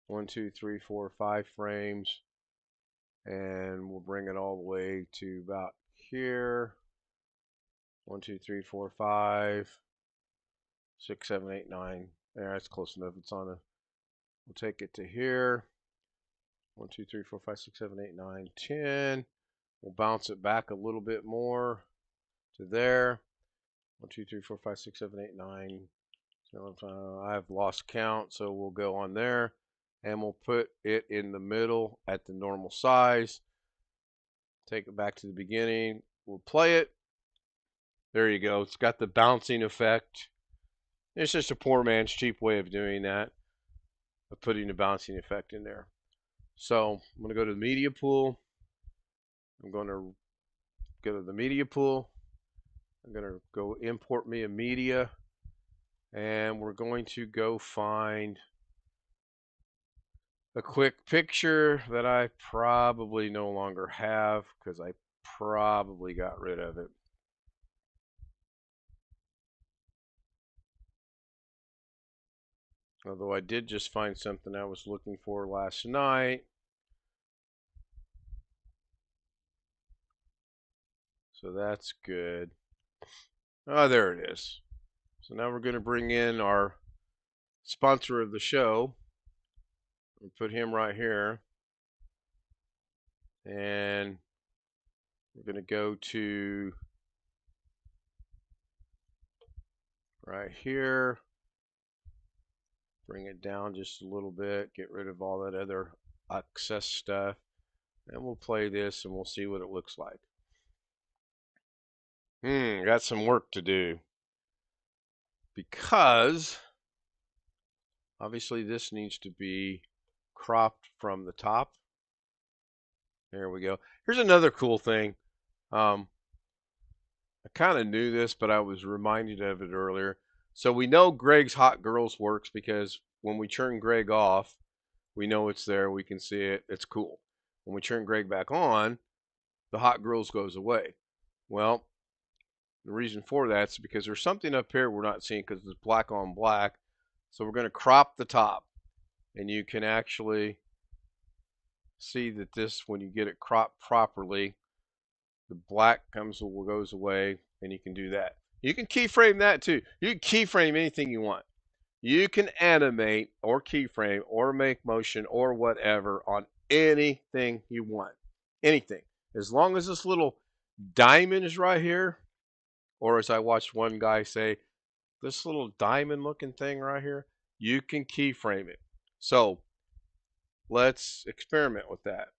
1, 2, 3, 4, 5 frames. And we'll bring it all the way to about here. 1, 2, 3, 4, 5, 6, 7, 8, 9. There, that's close enough. It's on a. We'll take it to here. 1, 2, 3, 4, 5, 6, 7, 8, 9, 10. We'll bounce it back a little bit more to there. 1, 2, 3, 4, 5, 6, 7, 8, 9. I've lost count, so we'll go on there. And we'll put it in the middle at the normal size. Take it back to the beginning. We'll play it. There you go. It's got the bouncing effect. It's just a poor man's cheap way of doing that, of putting the bouncing effect in there. So I'm going to go to the media pool. I'm going to go to the media pool. I'm going to go import me a media. And we're going to go find a quick picture that I probably no longer have because I probably got rid of it. Although I did just find something I was looking for last night. So that's good. Oh, there it is. So now we're going to bring in our sponsor of the show. We'll put him right here. And we're going to go to right here. Bring it down just a little bit, get rid of all that other excess stuff, and we'll play this and we'll see what it looks like. Got some work to do because obviously this needs to be cropped from the top. There we go. Here's another cool thing. I kind of knew this, but I was reminded of it earlier. So we know Greg's Hot Girls works because when we turn Greg off, we know it's there. We can see it. It's cool. When we turn Greg back on, the Hot Girls goes away. Well, the reason for that is because there's something up here we're not seeing because it's black on black. So we're going to crop the top. And you can actually see that this, when you get it cropped properly, the black goes away, and you can do that. You can keyframe that too. You can keyframe anything you want. You can animate or keyframe or make motion or whatever on anything you want. Anything. As long as this little diamond is right here, or as I watched one guy say, this little diamond looking thing right here, you can keyframe it. So let's experiment with that.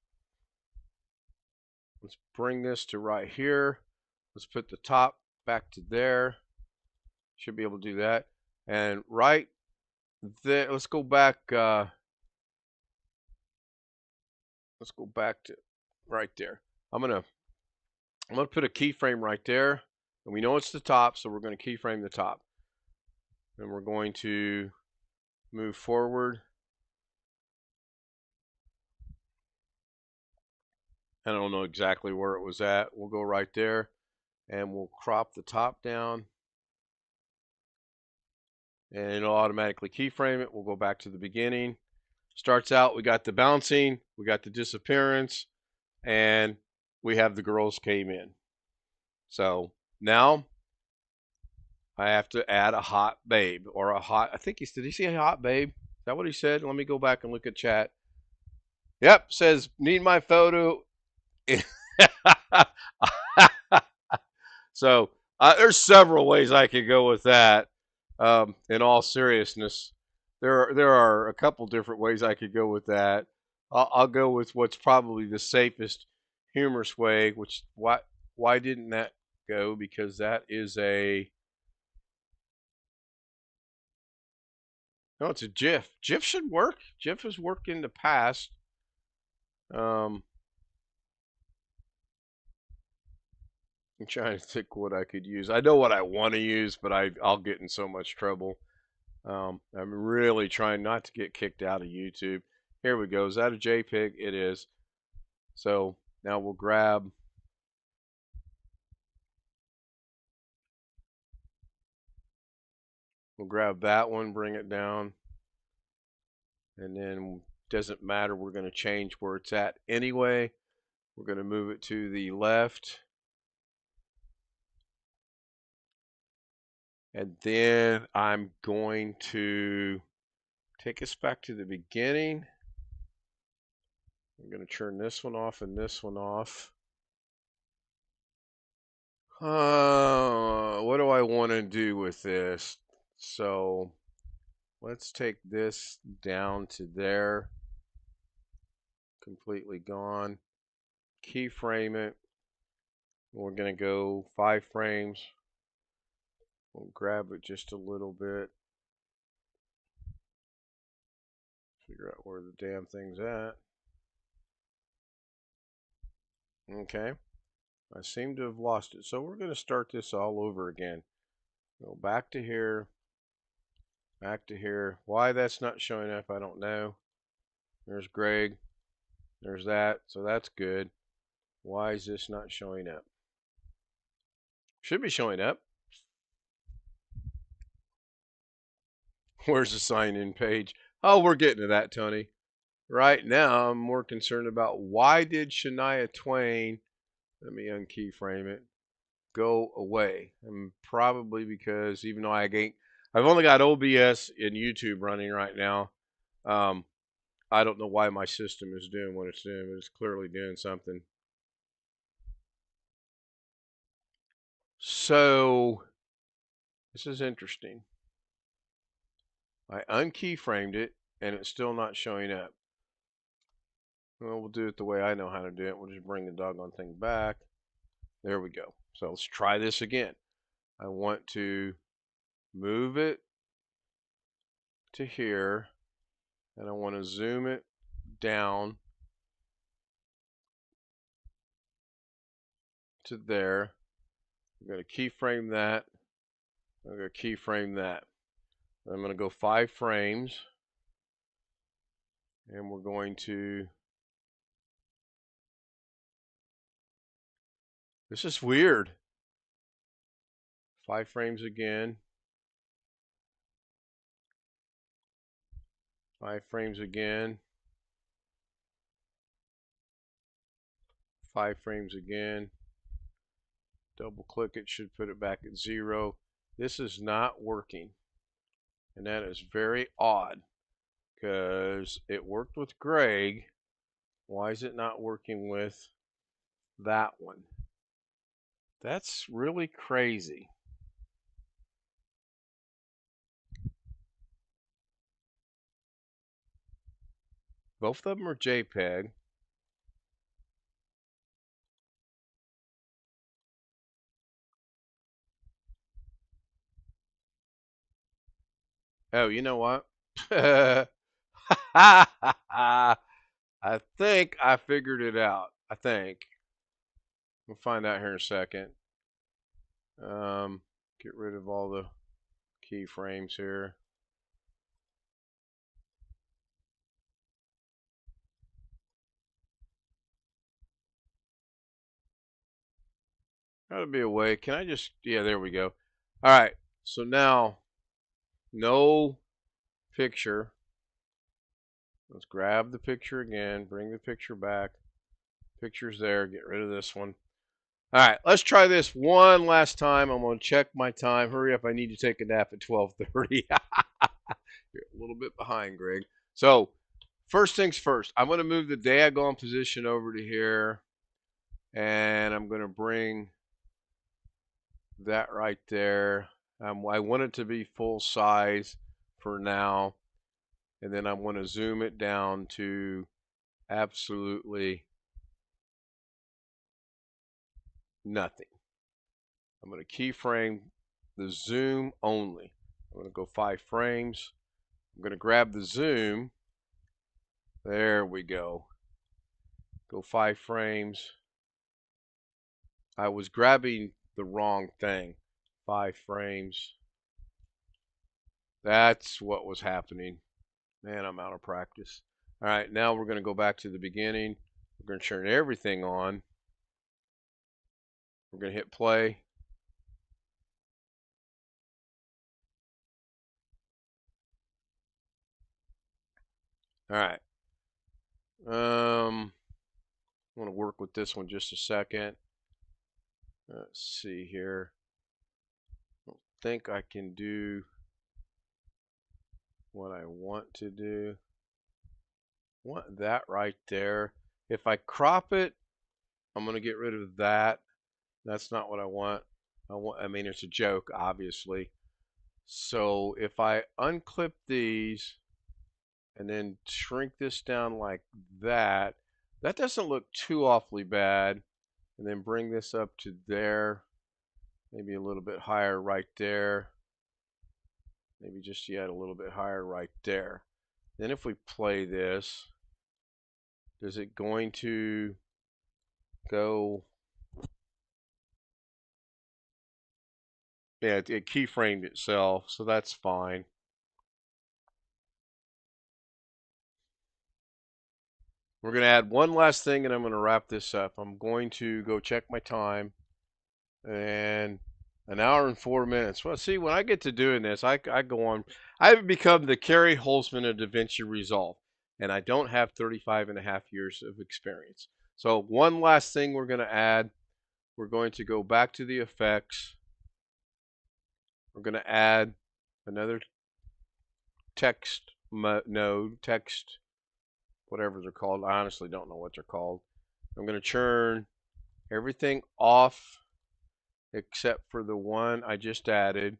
Let's bring this to right here. Let's put the top back to there. Should be able to do that. And right there, let's go back. Let's go back to right there. I'm gonna put a keyframe right there, and we know it's the top, so we're going to keyframe the top. And we're going to move forward. I don't know exactly where it was at. We'll go right there, and we'll crop the top down. And it'll automatically keyframe it. We'll go back to the beginning. Starts out, we got the bouncing, we got the disappearance, and we have the girls came in. So now I have to add a hot babe or a hot, I think did he say a hot babe? Is that what he said? Let me go back and look at chat. Yep, says need my photo. So there's several ways I could go with that. In all seriousness, there are a couple different ways I could go with that. I'll go with what's probably the safest, humorous way. Which why didn't that go? Because that is a no, it's a GIF. GIF should work. GIF has worked in the past. I'm trying to think what I could use. I know what I want to use, but I'll get in so much trouble. I'm really trying not to get kicked out of YouTube. Here we go. Is that a JPEG? It is. So now we'll grab that one, bring it down, and then doesn't matter. We're going to change where it's at anyway. We're going to move it to the left. And then I'm going to take us back to the beginning. I'm going to turn this one off and this one off. What do I want to do with this? So let's take this down to there. Completely gone. Keyframe it. We're going to go 5 frames. We'll grab it just a little bit. Figure out where the damn thing's at. Okay. I seem to have lost it. So we're going to start this all over again. Go back to here. Back to here. Why that's not showing up, I don't know. There's Greg. There's that. So that's good. Why is this not showing up? Should be showing up. Where's the sign-in page? Oh, we're getting to that, Tony. Right now, I'm more concerned about why did Shania Twain, let me unkeyframe it, go away? And probably because even though I've only got OBS and YouTube running right now, I don't know why my system is doing what it's doing, but it's clearly doing something. So, this is interesting. I unkeyframed it, and it's still not showing up. Well, we'll do it the way I know how to do it. We'll just bring the doggone thing back. There we go. So let's try this again. I want to move it to here, and I want to zoom it down to there. I'm going to keyframe that. I'm going to keyframe that. I'm going to go 5 frames, and we're going to, this is weird. 5 frames again. 5 frames again. 5 frames again. Double click it, should put it back at 0. This is not working. And that is very odd because it worked with Greg. Why is it not working with that one? That's really crazy. Both of them are JPEG. Oh, you know what? I think I figured it out. I think. We'll find out here in a second. Get rid of all the keyframes here. Gotta be a way. Can I just, yeah, there we go. All right, so now, no picture. Let's grab the picture again, bring the picture back. Picture's there, get rid of this one. All right, let's try this one last time. I'm gonna check my time. Hurry up, I need to take a nap at 12:30. You're a little bit behind, Greg. So, first things first, I'm gonna move the daggone position over to here, and I'm gonna bring that right there. I want it to be full size for now, and then I want to zoom it down to absolutely nothing. I'm going to keyframe the zoom only. I'm going to go 5 frames. I'm going to grab the zoom. There we go. Go 5 frames. I was grabbing the wrong thing. 5 frames. That's what was happening. Man, I'm out of practice. All right, now we're going to go back to the beginning. We're going to turn everything on. We're going to hit play. All right. I want to work with this one just a second. Let's see here. I don't think I can do what I want to do. I want that right there. If I crop it, I'm going to get rid of that. That's not what I want. I mean, it's a joke, obviously. So if I unclip these and then shrink this down like that, that doesn't look too awfully bad. And then bring this up to there, maybe a little bit higher right there. Maybe just yet a little bit higher right there. Then if we play this, is it going to go? Yeah, it keyframed itself, so that's fine. We're going to add one last thing and I'm going to wrap this up. I'm going to go check my time, and 1 hour and 4 minutes. Well, see, when I get to doing this, I go on. I've become the Kerry Holzman of Davinci Resolve, and I don't have 35.5 years of experience. So one last thing we're going to add. We're going to go back to the effects. We're going to add another text node, text, whatever they're called. I honestly don't know what they're called. I'm going to turn everything off except for the one I just added.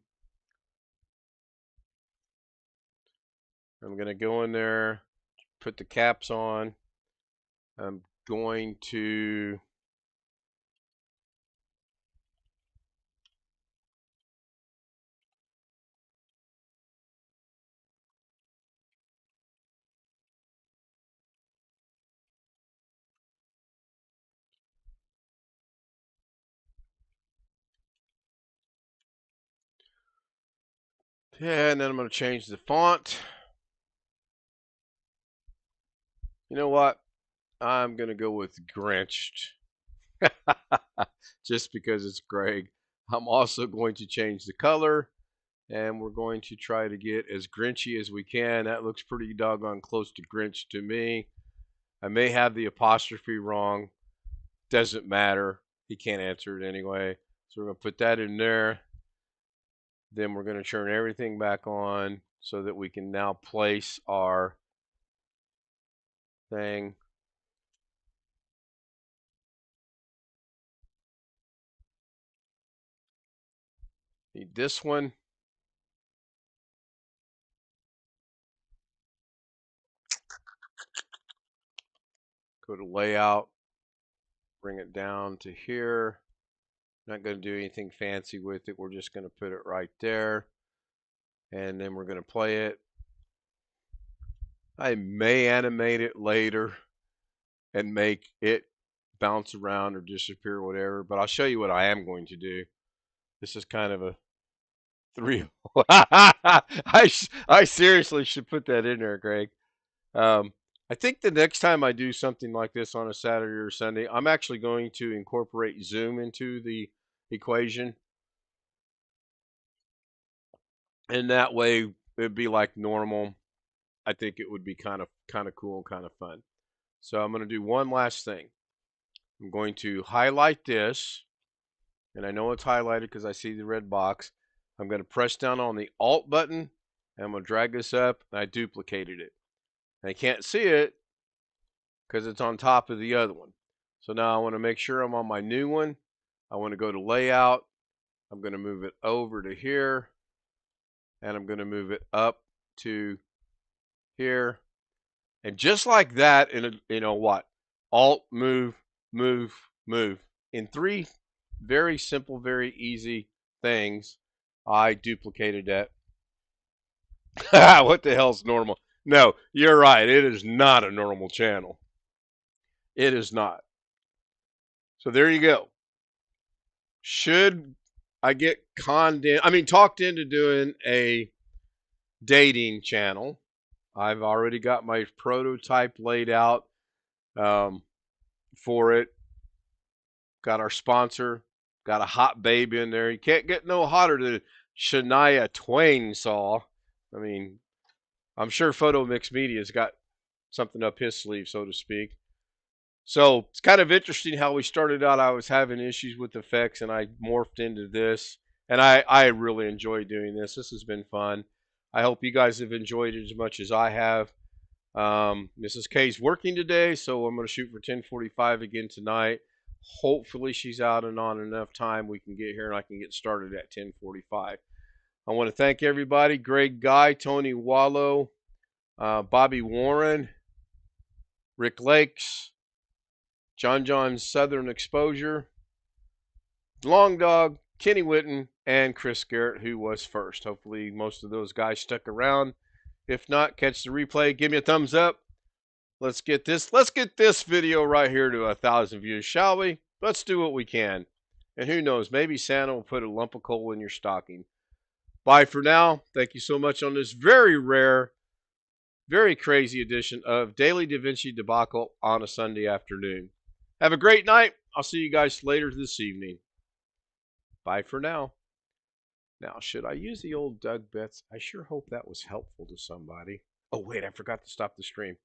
I'm going to go in there, put the caps on. I'm going to and then I'm going to change the font. You know what? I'm going to go with Grinched. Just because it's Greg. I'm also going to change the color, and we're going to try to get as Grinchy as we can. That looks pretty doggone close to Grinch to me. I may have the apostrophe wrong. Doesn't matter. He can't answer it anyway. So we're going to put that in there. Then we're going to turn everything back on so that we can now place our thing. Need this one. Go to layout. Bring it down to here. Not going to do anything fancy with it. We're just going to put it right there. And then we're going to play it. I may animate it later and make it bounce around or disappear or whatever. But I'll show you what I am going to do. This is kind of a 3. I seriously should put that in there, Greg. I think the next time I do something like this on a Saturday or Sunday, I'm actually going to incorporate Zoom into the equation. And that way it'd be like normal. I think it would be kind of cool and kind of fun. So I'm going to do one last thing. I'm going to highlight this, and I know it's highlighted because I see the red box. I'm going to press down on the Alt button, and I'm going to drag this up, and I duplicated it. And I can't see it because it's on top of the other one. So now I want to make sure I'm on my new one. I want to go to Layout. I'm going to move it over to here, and I'm going to move it up to here. And just like that, what? Alt, move, move, move. In 3 very simple, very easy things, I duplicated that. What the hell's normal? No, you're right. It is not a normal channel. It is not. So there you go. Should I get talked into doing a dating channel? I've already got my prototype laid out for it. Got our sponsor. Got a hot babe in there. You can't get no hotter than Shania Twain saw. I mean, I'm sure Photo Mix Media's got something up his sleeve, so to speak. So it's kind of interesting how we started out. I was having issues with effects, and I morphed into this. And I really enjoy doing this. This has been fun. I hope you guys have enjoyed it as much as I have. Mrs. K's working today, so I'm going to shoot for 10:45 again tonight. Hopefully she's out and on enough time we can get here and I can get started at 10:45. I want to thank everybody. Greg Guy, Tony Wallow, Bobby Warren, Rick Lakes, John's Southern Exposure, Long Dog, Kenny Witten, and Chris Garrett, who was first. Hopefully most of those guys stuck around. If not, catch the replay. Give me a thumbs up. Let's get this video right here to 1,000 views, shall we? Let's do what we can. And who knows, maybe Santa will put a lump of coal in your stocking. Bye for now. Thank you so much on this very rare, very crazy edition of Daily Davinci Debacle on a Sunday afternoon. Have a great night. I'll see you guys later this evening. Bye for now. Now, should I use the old Doug Betts? I sure hope that was helpful to somebody. Oh, wait, I forgot to stop the stream.